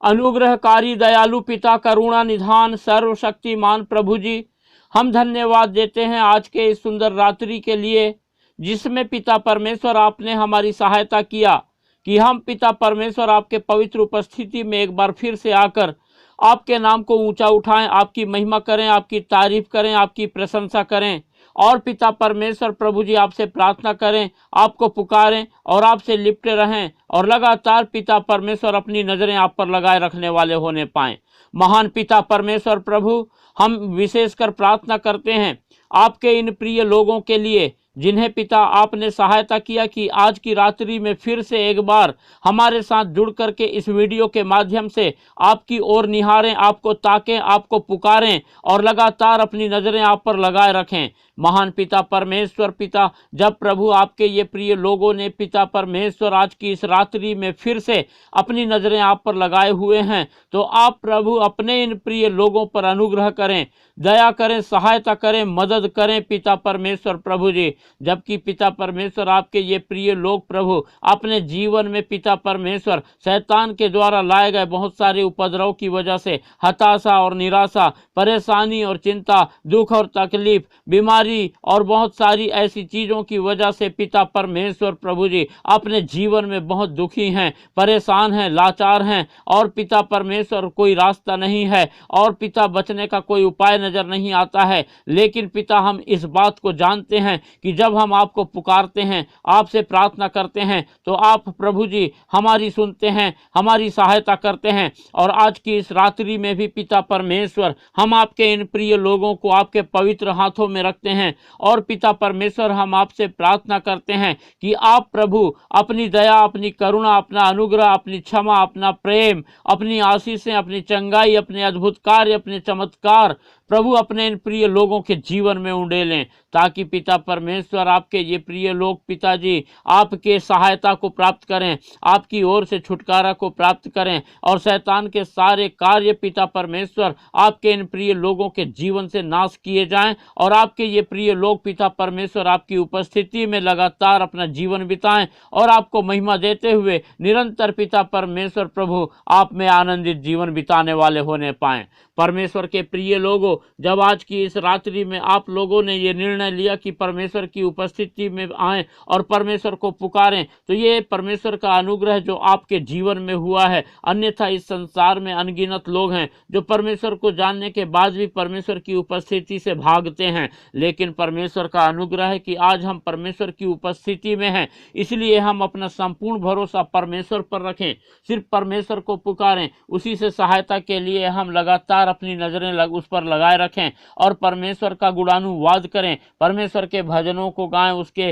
अनुग्रहकारी दयालु पिता, करुणा निधान, सर्वशक्तिमान प्रभु जी, हम धन्यवाद देते हैं आज के इस सुंदर रात्रि के लिए, जिसमें पिता परमेश्वर आपने हमारी सहायता किया कि हम पिता परमेश्वर आपके पवित्र उपस्थिति में एक बार फिर से आकर आपके नाम को ऊंचा उठाएं, आपकी महिमा करें, आपकी तारीफ करें, आपकी प्रशंसा करें। और पिता परमेश्वर प्रभु जी आपसे प्रार्थना करें, आपको पुकारें और आपसे लिपटे रहें, और लगातार पिता परमेश्वर अपनी नज़रें आप पर लगाए रखने वाले होने पाएं। महान पिता परमेश्वर प्रभु, हम विशेषकर प्रार्थना करते हैं आपके इन प्रिय लोगों के लिए, जिन्हें पिता आपने सहायता किया कि आज की रात्रि में फिर से एक बार हमारे साथ जुड़ करके इस वीडियो के माध्यम से आपकी ओर निहारें, आपको ताकें, आपको पुकारें और लगातार अपनी नज़रें आप पर लगाए रखें। महान पिता परमेश्वर पिता, जब प्रभु आपके ये प्रिय लोगों ने पिता परमेश्वर आज की इस रात्रि में फिर से अपनी नज़रें आप पर लगाए हुए हैं, तो आप प्रभु अपने इन प्रिय लोगों पर अनुग्रह करें, दया करें, सहायता करें, मदद करें पिता परमेश्वर प्रभु जी। जबकि पिता परमेश्वर आपके ये प्रिय लोग प्रभु अपने जीवन में पिता परमेश्वर शैतान के द्वारा लाए गए बहुत सारे उपद्रव की वजह से हताशा और निराशा, परेशानी और चिंता, दुख और तकलीफ, बीमारी और बहुत सारी ऐसी चीज़ों की वजह से पिता परमेश्वर प्रभु जी अपने जीवन में बहुत दुखी हैं, परेशान हैं, लाचार हैं, और पिता परमेश्वर कोई रास्ता नहीं है और पिता बचने का कोई उपाय नजर नहीं आता है। लेकिन पिता हम इस बात को जानते हैं कि जब हम आपको पुकारते हैं, आपसे प्रार्थना करते हैं, तो आप प्रभु जी हमारी सुनते हैं, हमारी सहायता करते हैं। और आज की इस रात्रि में भी पिता परमेश्वर हम आपके इन प्रिय लोगों को आपके पवित्र हाथों में रखते हैं, और पिता परमेश्वर हम आपसे प्रार्थना करते हैं कि आप प्रभु अपनी दया, अपनी करुणा, अपना अनुग्रह, अपनी क्षमा, अपना प्रेम, अपनी आशीषें, अपनी चंगाई, अपने अद्भुत कार्य, अपने चमत्कार प्रभु अपने इन प्रिय लोगों के जीवन में उंडेलें, ताकि पिता परमेश्वर आपके ये प्रिय लोग पिताजी आपके सहायता को प्राप्त करें, आपकी ओर से छुटकारा को प्राप्त करें, और शैतान के सारे कार्य पिता परमेश्वर आपके इन प्रिय लोगों के जीवन से नाश किए जाएं, और आपके ये प्रिय लोग पिता परमेश्वर आपकी उपस्थिति में लगातार अपना जीवन बिताएं, और आपको महिमा देते हुए निरंतर पिता परमेश्वर प्रभु आप में आनंदित जीवन बिताने वाले होने पाएं। परमेश्वर के प्रिय लोगों, जब आज की इस रात्रि में आप लोगों ने ये निर्णय लिया कि परमेश्वर की उपस्थिति में आएं और परमेश्वर को पुकारें, तो ये परमेश्वर का अनुग्रह जो आपके जीवन में हुआ है। अन्यथा इस संसार में अनगिनत लोग हैं जो परमेश्वर को जानने के बाद भी परमेश्वर की उपस्थिति से भागते हैं, लेकिन परमेश्वर का अनुग्रह है कि आज हम परमेश्वर की उपस्थिति में हैं, इसलिए हम अपना संपूर्ण भरोसा परमेश्वर पर रखें, सिर्फ परमेश्वर को पुकारें, उसी से सहायता के लिए हम लगातार अपनी नजरें उस पर लगाए रखें, और परमेश्वर का गुणानुवाद करें, परमेश्वर के भजनों को गाएं, उसके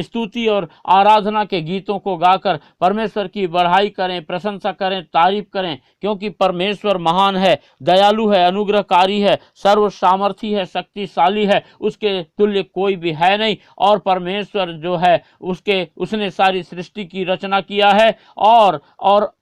स्तुति और आराधना के गीतों को गाकर परमेश्वर की बढ़ाई करें, प्रशंसा करें, तारीफ करें, क्योंकि परमेश्वर महान है, दयालु है, अनुग्रहकारी है, सर्व सामर्थी है, शक्तिशाली है, उसके तुल्य कोई भी है नहीं। और परमेश्वर जो है उसने सारी सृष्टि की रचना किया है, और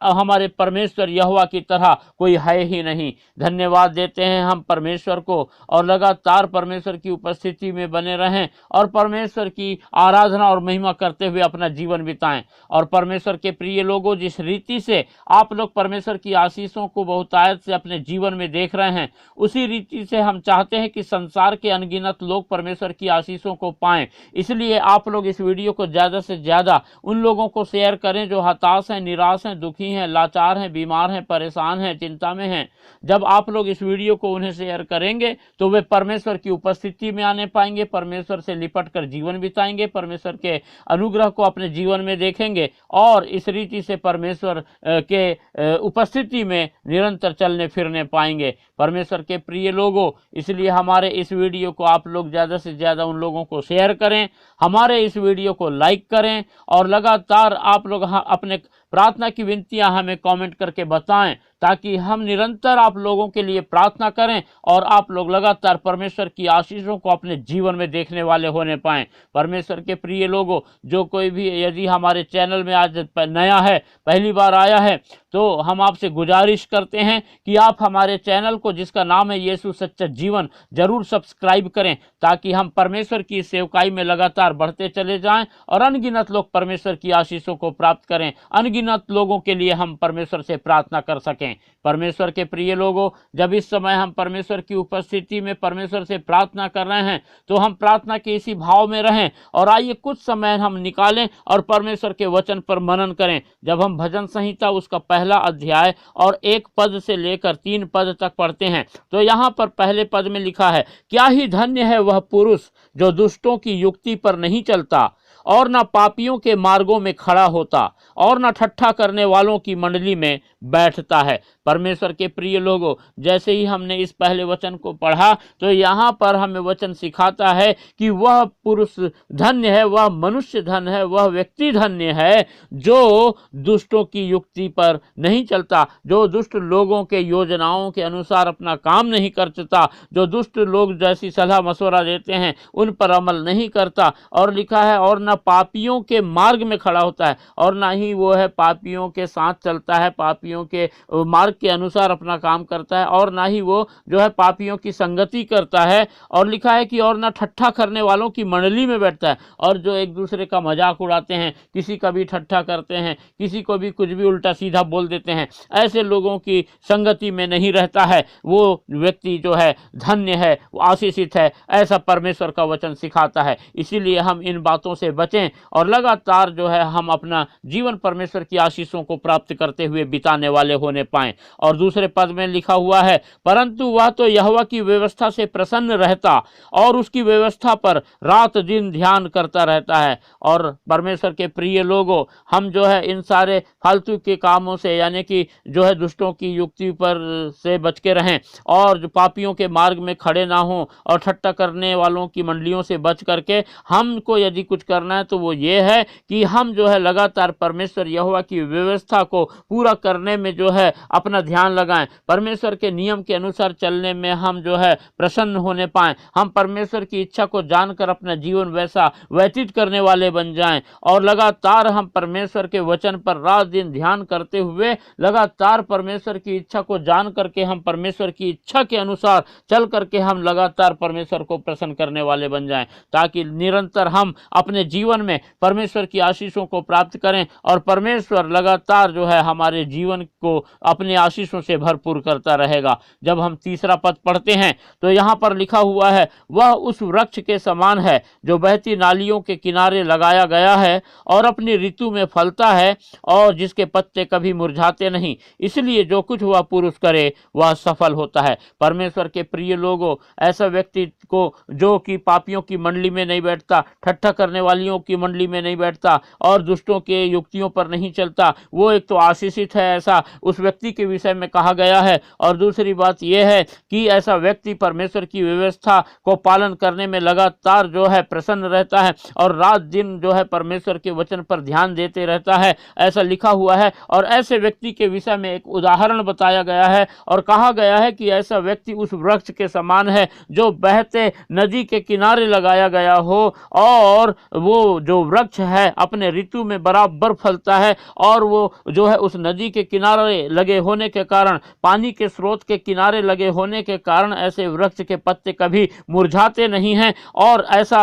हमारे परमेश्वर यहोवा की तरह कोई है ही नहीं। धन्यवाद देते हैं हम परमेश्वर को, और लगातार परमेश्वर की उपस्थिति में बने रहें और परमेश्वर की आराधना और महिमा करते हुए अपना जीवन बिताएं। और परमेश्वर के प्रिय लोगों, जिस रीति से आप लोग परमेश्वर की आशीषों को बहुतायत से अपने जीवन में देख रहे हैं, उसी रीति से हम चाहते हैं कि संसार के अनगिनत लोग परमेश्वर की आशीषों को पाएं। इसलिए आप लोग इस वीडियो को ज़्यादा से ज़्यादा उन लोगों को शेयर करें जो हताश हैं, निराश हैं, दुखी हैं, लाचार हैं, बीमार हैं, परेशान हैं, चिंता में हैं। जब आप लोग इस वीडियो को उन्हें शेयर करेंगे तो वे परमेश्वर की उपस्थिति में आने पाएंगे, परमेश्वर से लिपट कर जीवन बिताएंगे, परमेश्वर के अनुग्रह को अपने जीवन में देखेंगे, और इस रीति से परमेश्वर के उपस्थिति में निरंतर चलने फिरने पाएंगे। परमेश्वर के प्रिय लोगों, इसलिए हमारे इस वीडियो को आप लोग ज़्यादा से ज़्यादा उन लोगों को शेयर करें, हमारे इस वीडियो को लाइक करें, और लगातार आप लोग अपने प्रार्थना की विनतियां हमें कमेंट करके बताएं, ताकि हम निरंतर आप लोगों के लिए प्रार्थना करें और आप लोग लगातार परमेश्वर की आशीषों को अपने जीवन में देखने वाले होने पाएं। परमेश्वर के प्रिय लोगों, जो कोई भी यदि हमारे चैनल में आज नया है, पहली बार आया है, तो हम आपसे गुजारिश करते हैं कि आप हमारे चैनल को, जिसका नाम है यीशु सच्चा जीवन, जरूर सब्सक्राइब करें, ताकि हम परमेश्वर की सेवकाई में लगातार बढ़ते चले जाएं और अनगिनत लोग परमेश्वर की आशीषों को प्राप्त करें, अनगिनत लोगों के लिए हम परमेश्वर से प्रार्थना कर सकें। परमेश्वर के प्रिय लोगों, जब इस समय हम परमेश्वर की उपस्थिति में परमेश्वर से प्रार्थना कर रहे हैं, तो हम प्रार्थना के इसी भाव में रहें और आइए कुछ समय हम निकालें और परमेश्वर के वचन पर मनन करें। जब हम भजन संहिता उसका पहला अध्याय और 1 पद से लेकर 3 पद तक पढ़ते हैं, तो यहाँ पर पहले पद में लिखा है, क्या ही धन्य है वह पुरुष जो दुष्टों की युक्ति पर नहीं चलता और न पापियों के मार्गों में खड़ा होता और न ठट्ठा करने वालों की मंडली में बैठता है। परमेश्वर के प्रिय लोगों, जैसे ही हमने इस पहले वचन को पढ़ा, तो यहाँ पर हमें वचन सिखाता है कि वह पुरुष धन्य है, वह मनुष्य धन्य है, वह व्यक्ति धन्य है जो दुष्टों की युक्ति पर नहीं चलता, जो दुष्ट लोगों के योजनाओं के अनुसार अपना काम नहीं करता, जो दुष्ट लोग जैसी सलाह मशवरा देते हैं उन पर अमल नहीं करता। और लिखा है, और न पापियों के मार्ग में खड़ा होता है, और ना ही वो है पापियों के साथ चलता है, पापियों के मार्ग के अनुसार अपना काम करता है, और ना ही वो जो है पापियों की संगति करता है। और लिखा है कि और ना ठट्ठा करने वालों की मंडली में बैठता है, और जो एक दूसरे का मजाक उड़ाते हैं, किसी का भी ठट्ठा करते हैं, किसी को भी कुछ भी उल्टा सीधा बोल देते हैं, ऐसे लोगों की संगति में नहीं रहता है। वो व्यक्ति जो है धन्य है, वो आशीषित है, ऐसा परमेश्वर का वचन सिखाता है। इसीलिए हम इन बातों से बचें और लगातार जो है हम अपना जीवन परमेश्वर की आशीषों को प्राप्त करते हुए बिताने वाले होने पाएं। और दूसरे पद में लिखा हुआ है, परंतु वह तो यहोवा की व्यवस्था से प्रसन्न रहता और उसकी व्यवस्था पर रात दिन ध्यान करता रहता है। और परमेश्वर के प्रिय लोगों, हम जो है इन सारे फालतू के कामों से, यानी कि जो है दुष्टों की युक्ति पर से बच के रहें और जो पापियों के मार्ग में खड़े ना हों और ठट्टा करने वालों की मंडलियों से बच करके हमको यदि कुछ करना है तो वो ये है कि हम जो है लगातार परमेश्वर यहोवा की व्यवस्था को पूरा करने में जो है अपना ध्यान लगाएं, परमेश्वर के नियम के अनुसार चलने में हम जो है प्रसन्न होने पाएं, हम परमेश्वर की इच्छा को जानकर अपना जीवन वैसा व्यतीत करने वाले बन जाएं और लगातार हम परमेश्वर के वचन पर रात दिन ध्यान करते हुए लगातार परमेश्वर की इच्छा को जान करके हम परमेश्वर की इच्छा के अनुसार चल करके हम लगातार परमेश्वर को प्रसन्न करने वाले बन जाएं, ताकि निरंतर हम अपने जीवन में परमेश्वर की आशीषों को प्राप्त करें और परमेश्वर लगातार जो है हमारे जीवन को अपने आशीषों से भरपूर करता रहेगा। जब हम तीसरा पद पढ़ते हैं तो यहाँ पर लिखा हुआ है, वह उस वृक्ष के समान है जो बहती नालियों के किनारे लगाया गया है और अपनी ऋतु में फलता है और जिसके पत्ते कभी मुरझाते नहीं, इसलिए जो कुछ वह पुरुष करे वह सफल होता है। परमेश्वर के प्रिय लोगों, ऐसा व्यक्ति को जो कि पापियों की मंडली में नहीं बैठता, ठट्ठा करने वालियों की मंडली में नहीं बैठता और दुष्टों के युक्तियों पर नहीं चलता, वो एक तो आशीषित है, ऐसा उस व्यक्ति के विषय में कहा गया है। और दूसरी बात यह है कि ऐसा व्यक्ति परमेश्वर की व्यवस्था को पालन करने में लगातार जो है प्रसन्न रहता है और रात दिन जो है परमेश्वर के वचन पर ध्यान देते रहता है, ऐसा लिखा हुआ है। और ऐसे व्यक्ति के विषय में एक उदाहरण बताया गया है और कहा गया है कि ऐसा व्यक्ति उस वृक्ष के समान है जो बहते नदी के किनारे लगाया गया हो और वो जो वृक्ष है अपने ऋतु में बराबर फलता है और वो जो है उस नदी के किनारे लगे होने के कारण, पानी के स्रोत के किनारे लगे होने के कारण ऐसे वृक्ष के पत्ते कभी मुरझाते नहीं हैं और ऐसा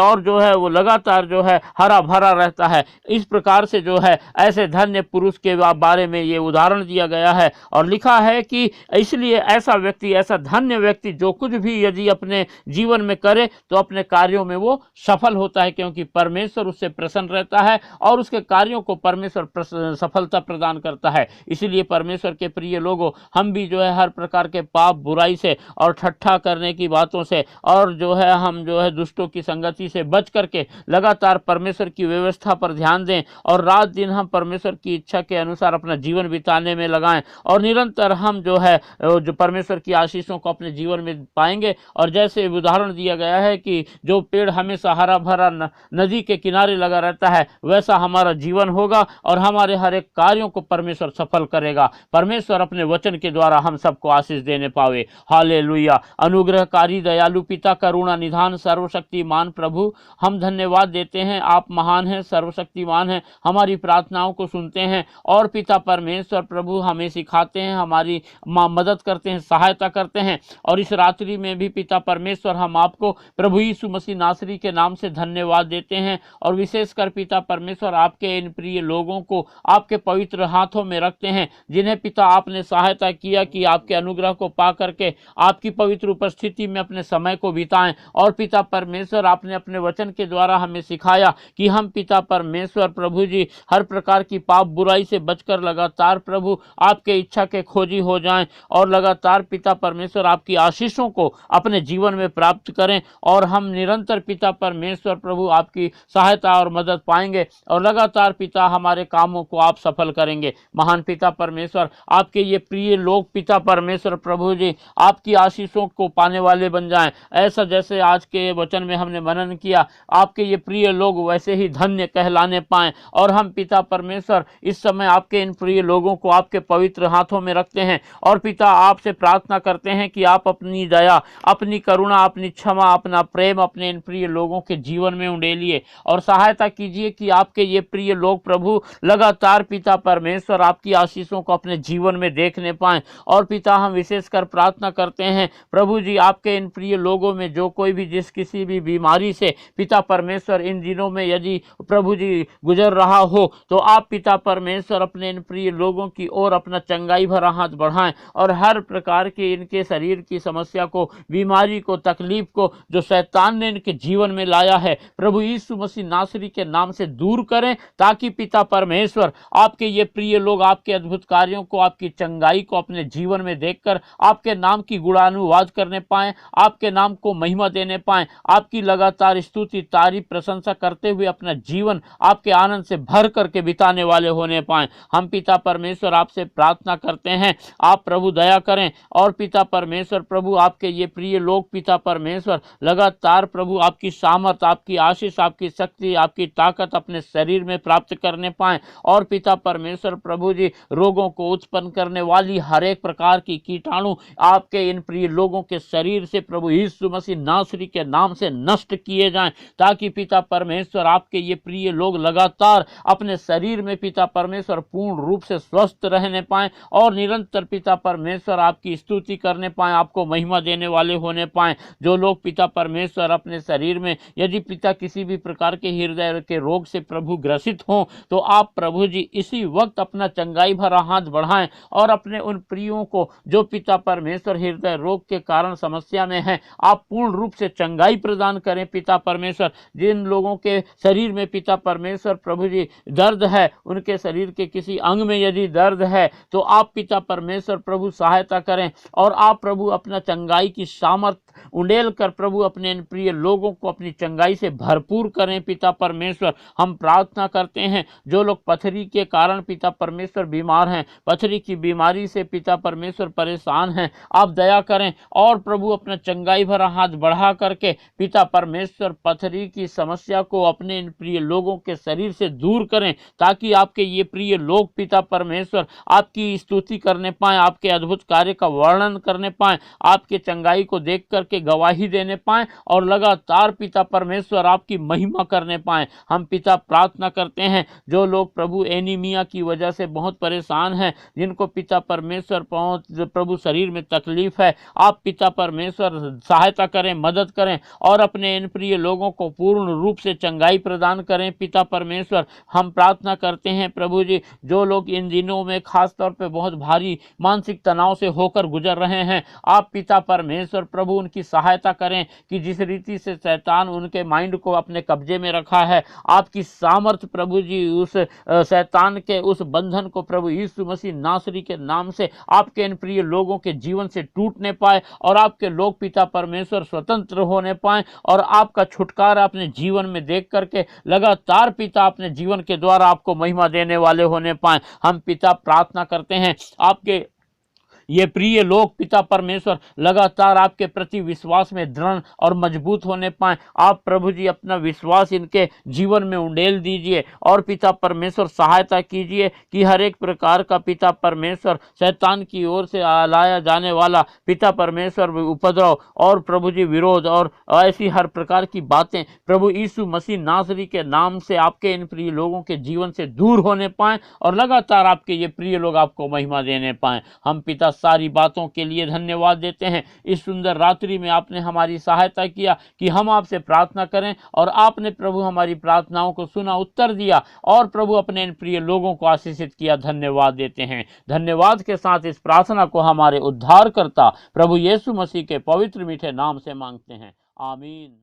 और जो है वो लगातार जो है हरा भरा रहता है। इस प्रकार से जो है ऐसे धन्य पुरुष के बारे में ये उदाहरण दिया गया है और लिखा है कि इसलिए ऐसा व्यक्ति, ऐसा धन्य व्यक्ति जो कुछ भी यदि अपने जीवन में करे तो अपने कार्यों में वो सफल होता है, क्योंकि परमेश्वर उससे प्रसन्न रहता है और उसके कार्यों को परमेश्वर सफलता प्रदान करता है। इसीलिए परमेश्वर के प्रिय लोगों, हम भी जो है हर प्रकार के पाप बुराई से और ठट्ठा करने की बातों से और जो है हम जो है दुष्टों की संगति से बच करके लगातार परमेश्वर की व्यवस्था पर ध्यान दें और रात दिन हम परमेश्वर की इच्छा के अनुसार अपना जीवन बिताने में लगाएं और निरंतर हम जो है जो परमेश्वर की आशीषों को अपने जीवन में पाएंगे। और जैसे उदाहरण दिया गया है कि जो पेड़ हमेशा हरा भरा नदी के किनारे लगा रहता है, वैसा हमारा जीवन होगा और हमारे हर एक कार्यों को परमेश्वर परमेश्वर सफल करेगा। परमेश्वर अपने वचन के द्वारा हम सबको आशीष देने पावे। हालेलुया। अनुग्रहकारी दयालु पिता, करुणा निधान सर्वशक्तिमान प्रभु, हम धन्यवाद देते हैं। आप महान हैं, सर्वशक्तिमान हैं, हमारी प्रार्थनाओं को सुनते हैं और पिता परमेश्वर प्रभु हमें सिखाते हैं, हमारी मदद करते हैं, सहायता करते हैं। और इस रात्रि में भी पिता परमेश्वर हम आपको प्रभु यीशु मसीह नासरी के नाम से धन्यवाद देते हैं और विशेषकर पिता परमेश्वर आपके इन प्रिय लोगों को आपके पवित्र हाथों में रखते हैं, जिन्हें पिता आपने सहायता किया कि आपके अनुग्रह को पा करके आपकी पवित्र उपस्थिति में अपने समय को बिताएं। और पिता परमेश्वर आपने अपने वचन के द्वारा हमें सिखाया कि हम पिता परमेश्वर प्रभु जी हर प्रकार की पाप बुराई से बचकर लगातार प्रभु आपके इच्छा के खोजी हो जाएं और लगातार पिता परमेश्वर आपकी आशीषों को अपने जीवन में प्राप्त करें और हम निरंतर पिता परमेश्वर प्रभु आपकी सहायता और मदद पाएंगे और लगातार पिता हमारे कामों को आप सफल करेंगे। महान पिता परमेश्वर, आपके ये प्रिय लोग पिता परमेश्वर प्रभु जी आपकी आशीषों को पाने वाले बन जाएं। ऐसा जैसे आज के वचन में हमने मनन किया, आपके ये प्रिय लोग वैसे ही धन्य कहलाने पाएं। और हम पिता परमेश्वर इस समय आपके इन प्रिय लोगों को आपके पवित्र हाथों में रखते हैं और पिता आपसे प्रार्थना करते हैं कि आप अपनी दया, अपनी करुणा, अपनी क्षमा, अपना प्रेम अपने इन प्रिय लोगों के जीवन में उंडेलिए और सहायता कीजिए कि आपके ये प्रिय लोग प्रभु लगातार पिता परमेश्वर आपकी आशीषों को अपने जीवन में देखने पाएं। और पिता हम विशेषकर प्रार्थना करते हैं प्रभु जी, आपके इन प्रिय लोगों में जो कोई भी जिस किसी भी बीमारी से पिता परमेश्वर इन दिनों में यदि प्रभु जी गुजर रहा हो, तो आप पिता परमेश्वर अपने इन प्रिय लोगों की ओर अपना चंगाई भरा हाथ बढ़ाएं और हर प्रकार के इनके शरीर की समस्या को, बीमारी को, तकलीफ को जो शैतान ने इनके जीवन में लाया है, प्रभु यीशु मसीह नासरी के नाम से दूर करें, ताकि पिता परमेश्वर आपके ये प्रिय लोग आपके अद्भुत कार्यों को, आपकी चंगाई को अपने जीवन में देखकर आपके नाम की गुणानुवाद करने पाएं, आपके नाम को महिमा देने पाएं, आपकी लगातार स्तुति, तारीफ, प्रशंसा करते हुए अपना जीवन आपके आनंद से भर करके बिताने वाले होने पाएं। हम पिता परमेश्वर आपसे प्रार्थना करते हैं, आप प्रभु दया करें और पिता परमेश्वर प्रभु आपके ये प्रिय लोग पिता परमेश्वर लगातार प्रभु आपकी सामर्थ, आपकी आशीष, आपकी शक्ति, आपकी ताकत अपने शरीर में प्राप्त करने पाएं। और पिता परमेश्वर प्रभु जी रोगों को उत्पन्न करने वाली हर एक प्रकार की कीटाणु आपके इन प्रिय लोगों के शरीर से प्रभु यीशु मसीह नासरी के नाम से नष्ट किए जाएं, ताकि पिता परमेश्वर आपके ये प्रिय लोग लगातार अपने शरीर में पिता परमेश्वर पूर्ण रूप से स्वस्थ रहने पाएं और निरंतर पिता परमेश्वर आपकी स्तुति करने पाएं, आपको महिमा देने वाले होने पाएं। जो लोग पिता परमेश्वर अपने शरीर में यदि पिता किसी भी प्रकार के हृदय के रोग से प्रभु ग्रसित हों, तो आप प्रभु जी इसी वक्त अपना चंगाई भरा हाथ बढ़ाएं और अपने उन प्रियों को जो पिता परमेश्वर हृदय रोग के कारण समस्या में हैं, आप पूर्ण रूप से चंगाई प्रदान करें। पिता परमेश्वर जिन लोगों के शरीर में पिता परमेश्वर प्रभु जी दर्द है, उनके शरीर के किसी अंग में यदि दर्द है, तो आप पिता परमेश्वर प्रभु सहायता करें और आप प्रभु अपना चंगाई की सामर्थ उंडेल कर प्रभु अपने इन प्रिय लोगों को अपनी चंगाई से भरपूर करें। पिता परमेश्वर हम प्रार्थना करते हैं, जो लोग पथरी के कारण पिता परमेश्वर बीमार हैं, पथरी की बीमारी से पिता परमेश्वर परेशान हैं, आप दया करें और प्रभु अपना चंगाई भरा हाथ बढ़ा करके पिता परमेश्वर पथरी की समस्या को अपने इन प्रिय लोगों के शरीर से दूर करें, ताकि आपके ये प्रिय लोग पिता परमेश्वर आपकी स्तुति करने पाएं, आपके अद्भुत कार्य का वर्णन करने पाएं, आपके चंगाई को देख करके गवाही देने पाएं और लगातार पिता परमेश्वर आपकी महिमा करने पाएं। हम पिता प्रार्थना करते हैं, जो लोग प्रभु एनीमिया की वजह से बहुत परेशान हैं, जिनको पिता परमेश्वर प्रभु शरीर में तकलीफ है, आप पिता परमेश्वर सहायता करें, मदद करें और अपने इन प्रिय लोगों को पूर्ण रूप से चंगाई प्रदान करें। पिता परमेश्वर हम प्रार्थना करते हैं प्रभु जी, जो लोग इन दिनों में खास तौर पे बहुत भारी मानसिक तनाव से होकर गुजर रहे हैं, आप पिता परमेश्वर प्रभु उनकी सहायता करें कि जिस रीति से शैतान उनके माइंड को अपने कब्जे में रखा है, आपकी सामर्थ प्रभु जी उस शैतान के उस बंधन को प्रभु यीशु मसीह नासरी के नाम से आपके इन प्रिय लोगों के जीवन से टूटने पाए और आपके लोग पिता परमेश्वर स्वतंत्र होने पाए और आपका छुटकारा अपने जीवन में देख करके लगातार पिता अपने जीवन के द्वारा आपको महिमा देने वाले होने पाए। हम पिता प्रार्थना करते हैं, आपके ये प्रिय लोग पिता परमेश्वर लगातार आपके प्रति विश्वास में दृढ़ और मजबूत होने पाए। आप प्रभु जी अपना विश्वास इनके जीवन में उंडेल दीजिए और पिता परमेश्वर सहायता कीजिए कि हर एक प्रकार का पिता परमेश्वर शैतान की ओर से लाया जाने वाला पिता परमेश्वर उपद्रव और प्रभु जी विरोध और ऐसी हर प्रकार की बातें प्रभु यीशु मसीह नासरी के नाम से आपके इन प्रिय लोगों के जीवन से दूर होने पाए और लगातार आपके ये प्रिय लोग आपको महिमा देने पाए। हम पिता सारी बातों के लिए धन्यवाद देते हैं। इस सुंदर रात्रि में आपने हमारी सहायता किया कि हम आपसे प्रार्थना करें और आपने प्रभु हमारी प्रार्थनाओं को सुना, उत्तर दिया और प्रभु अपने इन प्रिय लोगों को आशीषित किया। धन्यवाद देते हैं। धन्यवाद के साथ इस प्रार्थना को हमारे उद्धारकर्ता प्रभु यीशु मसीह के पवित्र मीठे नाम से मांगते हैं। आमीन।